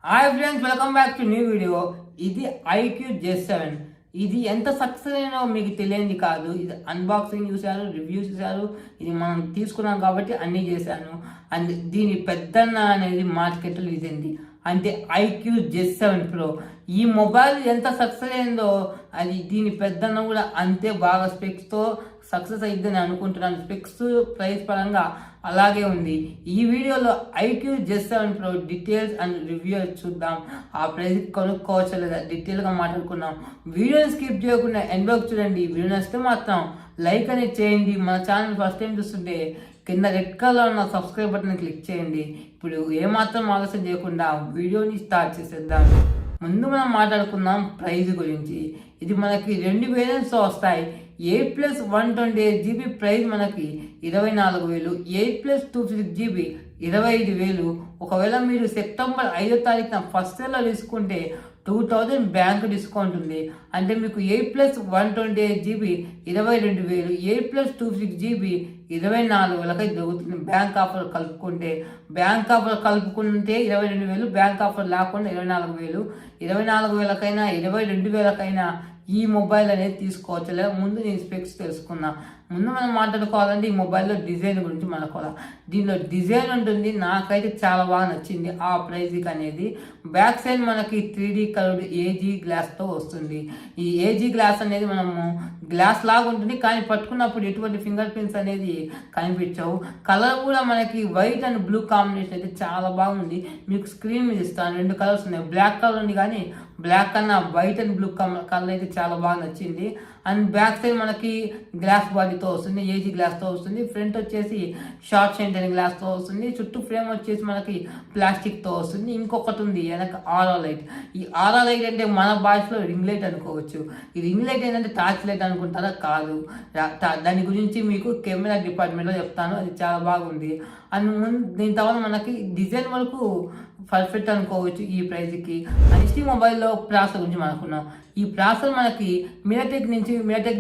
Hi friends, welcome back to new video. ఇది IQOO J7. ఇది ఎంత సక్సెస్ అయినో మీకు తెలియంది కాదు. ఇది అన్బాక్సింగ్ చూశారు, రివ్యూ చూశారు. ఇది మనం తీసుకున్నాం కాబట్టి అన్నీ చేశాను. అండ్ దీని పెద్దన్న అనేది మార్కెట్లో ఇదండి, అంటే IQOO J7 Pro. ఈ మొబైల్ ఎంత సక్సెస్ అయిందో అది దీని పెద్దన్న కూడా అంతే బాగా స్పెక్స్తో సక్సెస్ అయిద్దని అనుకుంటున్నాను. స్పెక్స్ ప్రైస్ పరంగా అలాగే ఉంది. ఈ వీడియోలో IQOO J7 Pro details and review చూద్దాం. ఆ ప్రైస్ కొనుక్కోవచ్చు లేదా డీటెయిల్గా మాట్లాడుకున్నాం. వీడియోని స్కిప్ చేయకుండా ఎండ్ వరకు చూడండి. వీడియో నచ్చితే మాత్రం లైక్ అనేది చేయండి. మన ఛానల్ ఫస్ట్ టైం చూస్తుంటే కింద రెడ్ కలర్ ఉన్న సబ్స్క్రైబ్ బటన్ క్లిక్ చేయండి. ఇప్పుడు ఏమాత్రం ఆలస్యం చేయకుండా వీడియోని స్టార్ట్ చేసేద్దాం. ముందు మనం మాట్లాడుకుందాం ప్రైజ్ గురించి. ఇది మనకి 2 వేరియంట్స్ వస్తాయి. 8+128GB ప్రైస్ మనకి 24,000, 8+256GB 25,000. ఒకవేళ మీరు సెప్టెంబర్ 5వ తారీఖున ఫస్ట్ ఇయర్లో తీసుకుంటే 2,000 బ్యాంక్ డిస్కౌంట్ ఉంది. అంటే మీకు 8+128GB 22,000, 8+256GB 24,000 దొరుకుతుంది. బ్యాంక్ ఆఫర్ కలుపుకుంటే 22,000, బ్యాంక్ ఆఫర్ లేకుండా 24,000. 24,000కైనా 22,000కైనా ఈ మొబైల్ అనేది తీసుకోవచ్చు. లేదా ముందు నేను స్పెక్స్ తెలుసుకున్నా. ముందు మనం మాట్లాడుకోవాలంటే ఈ మొబైల్లో డిజైన్ గురించి మనకోవాలి. దీనిలో డిజైన్ ఉంటుంది, నాకైతే చాలా బాగా నచ్చింది. ఆ ప్రైజ్కి అనేది బ్యాక్ సైడ్ మనకి 3D కలర్డ్ ఏజీ గ్లాస్తో వస్తుంది. ఈ ఏజీ గ్లాస్ అనేది మనము గ్లాస్ లాగా ఉంటుంది, కానీ పట్టుకున్నప్పుడు ఎటువంటి ఫింగర్ ప్రింట్స్ అనేది కనిపించవు. కలర్ కూడా మనకి వైట్ అండ్ బ్లూ కాంబినేషన్ అయితే చాలా బాగుంది. మీకు స్క్రీన్ మీద ఇస్తాను. 2 కలర్స్ ఉన్నాయి. బ్లాక్ కలర్ ఉంది, కానీ బ్లాక్ కన్నా వైట్ అండ్ బ్లూ కలర్ అయితే చాలా బాగా నచ్చింది. అండ్ బ్యాక్ సైడ్ మనకి గ్లాస్ బాడీతో వస్తుంది, ఏజీ గ్లాస్తో వస్తుంది. ఫ్రంట్ వచ్చేసి షార్ట్ షైన్ అనే గ్లాస్తో వస్తుంది. చుట్టూ ఫ్రేమ్ వచ్చేసి మనకి ప్లాస్టిక్తో వస్తుంది. ఇంకొకటి ఉంది వెనక ఆరో లైట్. ఈ ఆరో లైట్ అంటే మన భాషలో రింగ్ లైట్ అనుకోవచ్చు. ఈ రింగ్ లైట్ ఏంటంటే టార్చ్ లైట్ అనుకుంటారా? కాదు. దాని గురించి మీకు కెమెరా డిపార్ట్మెంట్లో చెప్తాను. అది చాలా బాగుంది. అండ్ దీని తర్వాత మనకి డిజైన్ వరకు పర్ఫెక్ట్ అనుకోవచ్చు ఈ ప్రైజ్కి. నెక్స్ట్ మొబైల్లో ప్రాసెసర్ గురించి మనకున్నాం. ఈ ప్రాసెసర్ మనకి మిరాటెక్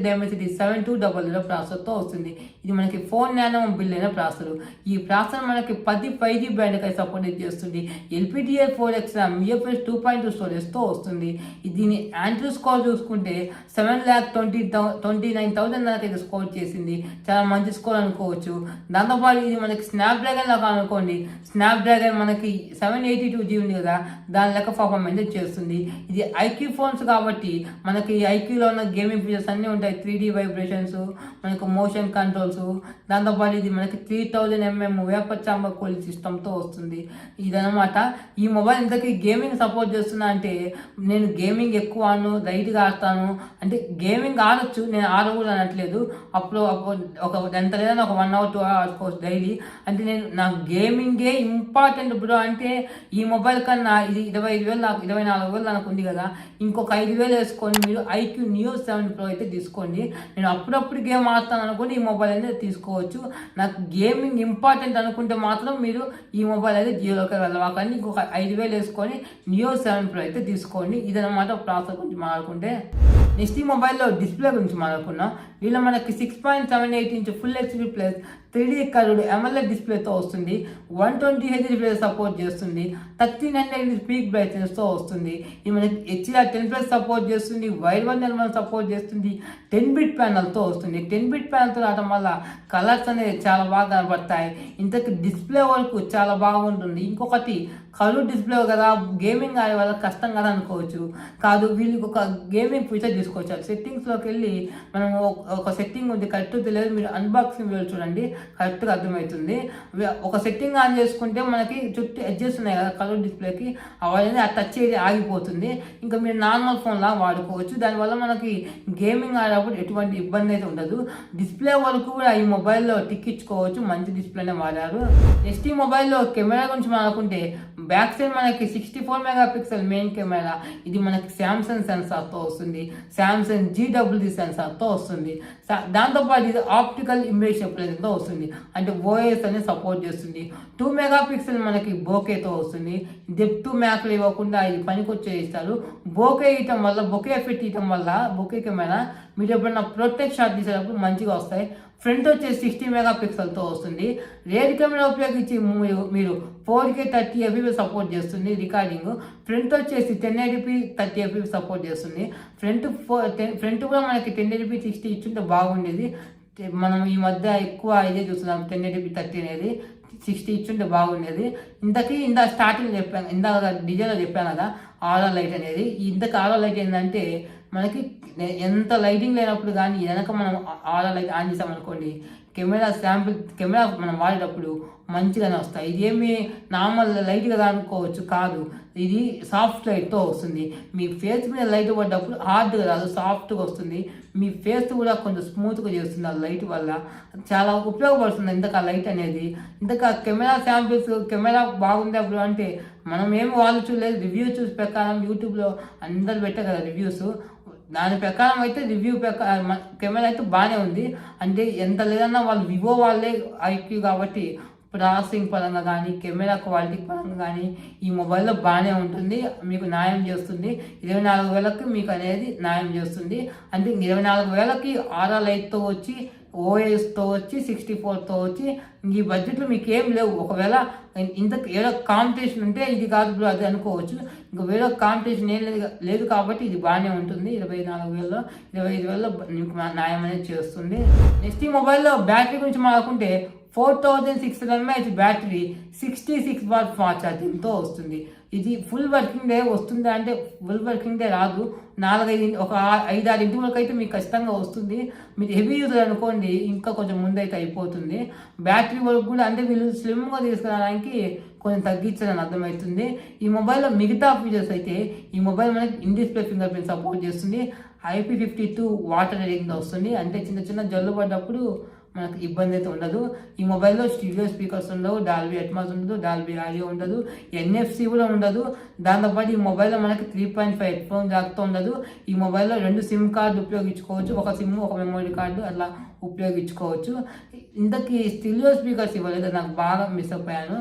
డైమెన్సిటీ 7200 ప్రాసెసర్తో వస్తుంది. ఇది మనకి 4 నానో బిల్ అయిన ప్రాసెసర్. ఈ ప్రాసెసర్ మనకి 10 5G బ్యాండ్కి సపోర్ట్ చేస్తుంది. LPDDR4X UFS 2.2 స్టోరేజ్తో వస్తుంది. దీని యాంటీ స్కోర్ చూసుకుంటే 7,29,000 దాకా స్కోర్ చేసింది. చాలా మంచి స్కోర్ అనుకోవచ్చు. దాంతోపాటు ఇది మనకి స్నాప్డ్రాగన్ లాగా అనుకోండి. స్నాప్డ్రాగన్ మనకి 782G ఉంది కదా, దాని లెక్క పర్ఫార్మెన్స్ చేస్తుంది. ఇది IQOO ఫోన్స్ కాబట్టి మనకి IQOOలో ఉన్న గేమింగ్ ఫీచర్స్ అన్నీ ఉంటాయి. 3D వైబ్రేషన్స్, మనకు మోషన్ కంట్రోల్స్. దాంతోపాటు ఇది మనకి 3000mm వేపర్ ఛాంబర్ కూలింగ్ సిస్టమ్తో వస్తుంది. ఇదనమాట. ఈ మొబైల్ ఇంతకీ గేమింగ్ సపోర్ట్ చేస్తున్నా అంటే, నేను గేమింగ్ ఎక్కువ లైట్గా ఆడతాను అంటే గేమింగ్ ఆడొచ్చు, నేను ఆడకూడదు అనట్లేదు. అప్పుడు ఒక ఎంత లేదని ఒక 1 hour 2 hours ఆడుకోవచ్చు డైలీ. అంటే నాకు గేమింగే ఇంపార్టెంట్ బ్రో అంటే ఈ మొబైల్ కన్నా ఇది 25,000 నాకు 24,000 నాకు ఉంది కదా, ఇంకొక 5,000 వేసుకొని మీరు IQOO Neo 7 Pro అయితే తీసుకోండి. నేను అప్పుడప్పుడు గేమ్ ఆడతాను అనుకోండి ఈ మొబైల్ అనేది తీసుకోవచ్చు. నాకు గేమింగ్ ఇంపార్టెంట్ అనుకుంటే మాత్రం మీరు ఈ మొబైల్ అయితే జియోలోకి వెళ్ళవాకండి. ఇంకొక 5,000 వేసుకొని Neo 7 Pro అయితే తీసుకోండి. ఇదనమాట ప్రాసెస్ గురించి మాట్లాడుకుంటే. నెక్స్ట్ ఈ మొబైల్లో డిస్ప్లే గురించి మాట్లాడుకున్నాం. దీనిలో మనకి 6.78 inch full HD plus 3D coloured AMOLED డిస్ప్లేతో వస్తుంది. 120Hz డిస్ప్లే సపోర్ట్ చేస్తుంది. 1300 పీక్ బ్రైట్నెస్తో వస్తుంది. ఇది మనకి HDR10+ సపోర్ట్ చేస్తుంది. వైడ్ వన్ సపోర్ట్ చేస్తుంది. 10-bit ప్యానల్తో వస్తుంది. 10-bit ప్యానల్తో రావడం వల్ల కలర్స్ అనేది చాలా బాగా కనబడతాయి. ఇంతకు డిస్ప్లే వరకు చాలా బాగుంటుంది. ఇంకొకటి కలర్ డిస్ప్లే కదా, గేమింగ్ ఆడే వాళ్ళకి కష్టం కదా అనుకోవచ్చు. కాదు, వీళ్ళకి ఒక గేమింగ్ ఫీచర్ తీసుకోవచ్చు. సెట్టింగ్స్లోకి వెళ్ళి మనం ఒక సెట్టింగ్ ఉంది, కరెక్ట్ తెలియదు, మీరు అన్బాక్సింగ్ వీడియో చూడండి, కరెక్ట్గా అర్థమవుతుంది. ఒక సెట్టింగ్ ఆన్ చేసుకుంటే మనకి చుట్టూ ఎడ్జెస్ ఉన్నాయి కదా కలర్ డిస్ప్లేకి, అవన్నీ ఆ టచ్ ఏది ఆగిపోతుంది. ఇంకా మీరు నార్మల్ ఫోన్లా వాడుకోవచ్చు. దానివల్ల మనకి గేమింగ్ ఆడేటప్పుడు ఎటువంటి ఇబ్బంది అయితే ఉండదు. డిస్ప్లే వరకు కూడా ఈ మొబైల్లో టిక్ ఇచ్చుకోవచ్చు. మంచి డిస్ప్లేనే వాడారు. నెక్స్ట్ ఈ మొబైల్లో కెమెరా గురించి మాట్లాడుకుంటే బ్యాక్ సైడ్ మనకి 64 మెగాపిక్సెల్ మెయిన్ కెమెరా. ఇది మనకి శాంసంగ్ సెన్సార్తో వస్తుంది. శాంసంగ్ GWD సెన్సార్తో వస్తుంది. దాంతోపాటు ఇది ఆప్టికల్ ఇమేజ్ సెపరేషన్తో వస్తుంది. అంటే OIS అనేది సపోర్ట్ చేస్తుంది. 2 మెగాపిక్సెల్ మనకి బోకేతో వస్తుంది. డెప్త్ మ్యాక్లు ఇవ్వకుండా ఇది పనికొచ్చే ఇస్తారు. బోకే ఎఫెక్ట్ ఇవ్వడం వల్ల బొకే కెమెరా మీరు ఎప్పుడైనా ప్రొటెక్ట్ షాట్ తీసేటప్పుడు మంచిగా వస్తాయి. ఫ్రంట్ వచ్చేసి 60 మెగాపిక్సెల్తో వస్తుంది. రియర్ కెమెరా ఉపయోగించి మీరు 4K 30 fps సపోర్ట్ చేస్తుంది రికార్డింగ్. ఫ్రంట్ వచ్చేసి 1080p 30 fps సపోర్ట్ చేస్తుంది. ఫ్రంట్ కూడా మనకి 1080p 60 ఇచ్చుంటే బాగుండేది. మనం ఈ మధ్య ఎక్కువ ఇదే చూస్తున్నాం, 1080p 30 అనేది 60 ఇచ్చుంటే బాగుండేది. ఇందాక స్టార్టింగ్ చెప్పాను, ఇందాక డిజైన్లో చెప్పాను కదా ఆరో లైట్ అనేది. ఇంతకు ఆరో లైట్ ఏంటంటే మనకి ఎంత లైటింగ్ లేనప్పుడు కానీ వెనక మనం ఆరో లైట్ ఆన్ చేసామనుకోండి, కెమెరా మనం వాడేటప్పుడు మంచిగానే వస్తాయి. ఇది ఏమి నార్మల్ లైట్ కదా అనుకోవచ్చు, కాదు, ఇది సాఫ్ట్ లైట్తో వస్తుంది. మీ ఫేస్ మీద లైట్ పడ్డప్పుడు హార్డ్గా రాదు, సాఫ్ట్గా వస్తుంది. మీ ఫేస్ కూడా కొంచెం స్మూత్గా చేస్తుంది ఆ లైట్ వల్ల. చాలా ఉపయోగపడుతుంది ఇంతకు ఆ లైట్ అనేది. ఇంతకు కెమెరా బాగుంది అప్పుడు అంటే మనం ఏమి వాళ్ళు చూడలేదు, రివ్యూ చూసి ప్రకారం యూట్యూబ్లో అందరు పెట్టారు కదా రివ్యూస్, దాని ప్రకారం అయితే కెమెరా అయితే బాగానే ఉంది. అంటే ఎంత లేదన్నా వాళ్ళు వివో వాళ్ళే ఐక్యూ కాబట్టి ప్రాసెసింగ్ పరంగా కానీ కెమెరా క్వాలిటీ పరంగా కానీ ఈ మొబైల్లో బాగానే ఉంటుంది, మీకు న్యాయం చేస్తుంది. 24,000కి మీకు అనేది న్యాయం చేస్తుంది. అంటే 24,000కి ఆరో లైట్తో వచ్చి ఓఎస్తో వచ్చి 64తో వచ్చి ఈ బడ్జెట్లో మీకు ఏం లేవు. ఒకవేళ ఏదో కాంపిటీషన్ ఉంటే ఇది కాదు బ్రో అది అనుకోవచ్చు. ఇంకా వేరే కాంపిటీషన్ ఏం లేదు కాబట్టి ఇది బాగానే ఉంటుంది. 24,000లో 25,000లో మీకు న్యాయం అనేది చేస్తుంది. నెక్స్ట్ ఈ మొబైల్లో బ్యాటరీ గురించి మాట్లాడుకుంటే 4600 mAh బ్యాటరీ 66 వాట్ ఫాస్ట్ ఛార్జింగ్తో వస్తుంది. ఇది ఫుల్ వర్కింగ్ డే వస్తుంది అంటే ఫుల్ వర్కింగ్ డే రాదు, 5-6 వరకు అయితే మీకు ఖచ్చితంగా వస్తుంది. మీరు హెవీ యూజర్ అనుకోండి ఇంకా కొంచెం ముందైతే అయిపోతుంది. బ్యాటరీ వరకు కూడా అంటే వీళ్ళు స్లిమ్గా తీసుకురావడానికి కొంచెం తగ్గించాలని అర్థమవుతుంది. ఈ మొబైల్లో మిగతా ఫీచర్స్ అయితే ఈ మొబైల్ మనకి in display finger print support చేస్తుంది. IP52 వాటర్ రేటింగ్తో వస్తుంది. అంటే చిన్న జల్లు పడ్డప్పుడు మనకు ఇబ్బంది అయితే ఉండదు. ఈ మొబైల్లో స్టీరియో స్పీకర్స్ ఉండవు, డాల్బీ అట్మాస్ ఉండదు, డాల్బీ ఆడియో ఉండదు, NFC కూడా ఉండదు. దాంతోపాటు ఈ మొబైల్లో మనకి 3.5 హెడ్ ఫోన్ జాక్తో ఉండదు. ఈ మొబైల్లో 2 సిమ్ కార్డు ఉపయోగించుకోవచ్చు, ఒక సిమ్ ఒక మెమరీ కార్డు అట్లా ఉపయోగించుకోవచ్చు. ఇంతకీ స్టీరియో స్పీకర్స్ ఇవ్వలేదు, నాకు బాగా మిస్ అయిపోయాను.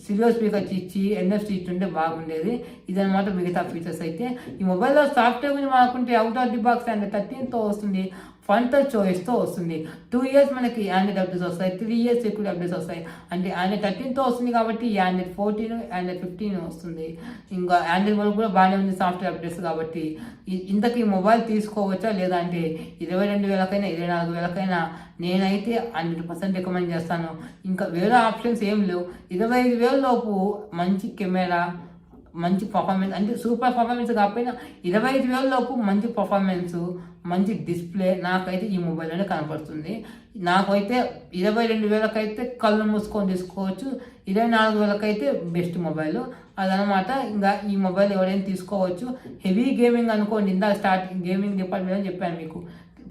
స్టీరియో స్పీకర్స్ ఇచ్చి NFC ఇచ్చుంటే బాగుండేది. ఇదనమాట మిగతా ఫీచర్స్ అయితే. ఈ మొబైల్లో సాఫ్ట్వేర్ గురించి మాకుంటే out of the box and 13తో వస్తుంది, ఫన్ టచ్ ఓఎస్తో వస్తుంది. 2 years మనకి ఆండ్రాయిడ్ అప్డేట్స్ వస్తాయి, 3 years సెక్యూరిటీ అప్డేట్స్ వస్తాయి. అంటే ఆండ్రాయిడ్ 13తో వస్తుంది కాబట్టి ఆండ్రాయిడ్ 14 ఆండ్రాయిడ్ 15 వస్తుంది. ఇంకా ఆండ్రాయిడ్ వరకు కూడా బాగానే ఉంది సాఫ్ట్వేర్ అప్డేట్స్ కాబట్టి. ఇంతకీ మొబైల్ తీసుకోవచ్చా లేదా అంటే 22,000కైనా 24,000కైనా నేనైతే 100% రికమెండ్ చేస్తాను. ఇంకా వేరే ఆప్షన్స్ ఏం లేవు. 25,000 లోపు మంచి కెమెరా, మంచి పర్ఫార్మెన్స్, అంటే సూపర్ పర్ఫార్మెన్స్ కాకపోయినా 25,000 లోపు మంచి పర్ఫార్మెన్స్, మంచి డిస్ప్లే నాకైతే ఈ మొబైల్లోనే కనపడుతుంది. నాకైతే 22,000కైతే కళ్ళు మూసుకొని తీసుకోవచ్చు, 24,000కైతే బెస్ట్ మొబైల్ అదనమాట. ఇంకా ఈ మొబైల్ ఎవరైనా తీసుకోవచ్చు. హెవీ గేమింగ్ అనుకోండి, ఇందా స్టార్టింగ్ గేమింగ్ డిపార్ట్మెంట్ అని చెప్పాను మీకు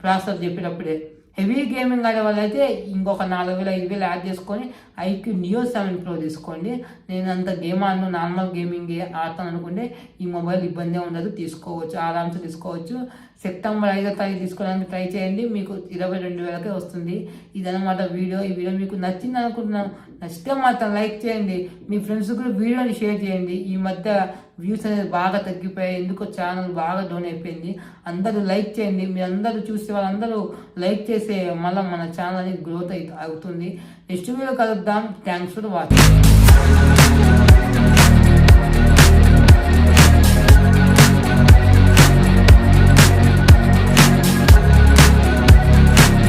ప్రాసెస్ చెప్పేటప్పుడే. హెవీ గేమింగ్ ఆడే వాళ్ళైతే ఇంకొక 4,000-5,000 యాడ్ చేసుకొని IQOO Neo 7 Pro తీసుకోండి. నేను అంత గేమ్ ఆడను, నార్మల్ గేమింగ్ ఆడతాను అనుకుంటే ఈ మొబైల్ ఇబ్బంది ఉండదు, తీసుకోవచ్చు, ఆరామ్సే తీసుకోవచ్చు. సెప్టెంబర్ 5వ తారీఖు తీసుకోవడానికి ట్రై చేయండి, మీకు 22,000కే వస్తుంది. ఇదనమాట వీడియో. ఈ వీడియో మీకు నచ్చింది అనుకుంటున్నాను. నచ్చితే మాత్రం లైక్ చేయండి, మీ ఫ్రెండ్స్ కూడా వీడియోని షేర్ చేయండి. ఈ మధ్య వ్యూస్ అనేది బాగా తగ్గిపోయాయి, ఎందుకో ఛానల్ బాగా డౌన్ అయిపోయింది. అందరూ లైక్ చేయండి, మీరు అందరూ చూసే వాళ్ళందరూ లైక్ చేసే మళ్ళీ మన ఛానల్ అనేది గ్రోత్ అవుతుంది. నెక్స్ట్ వీడియో కలుద్దాం. Thanks for watching.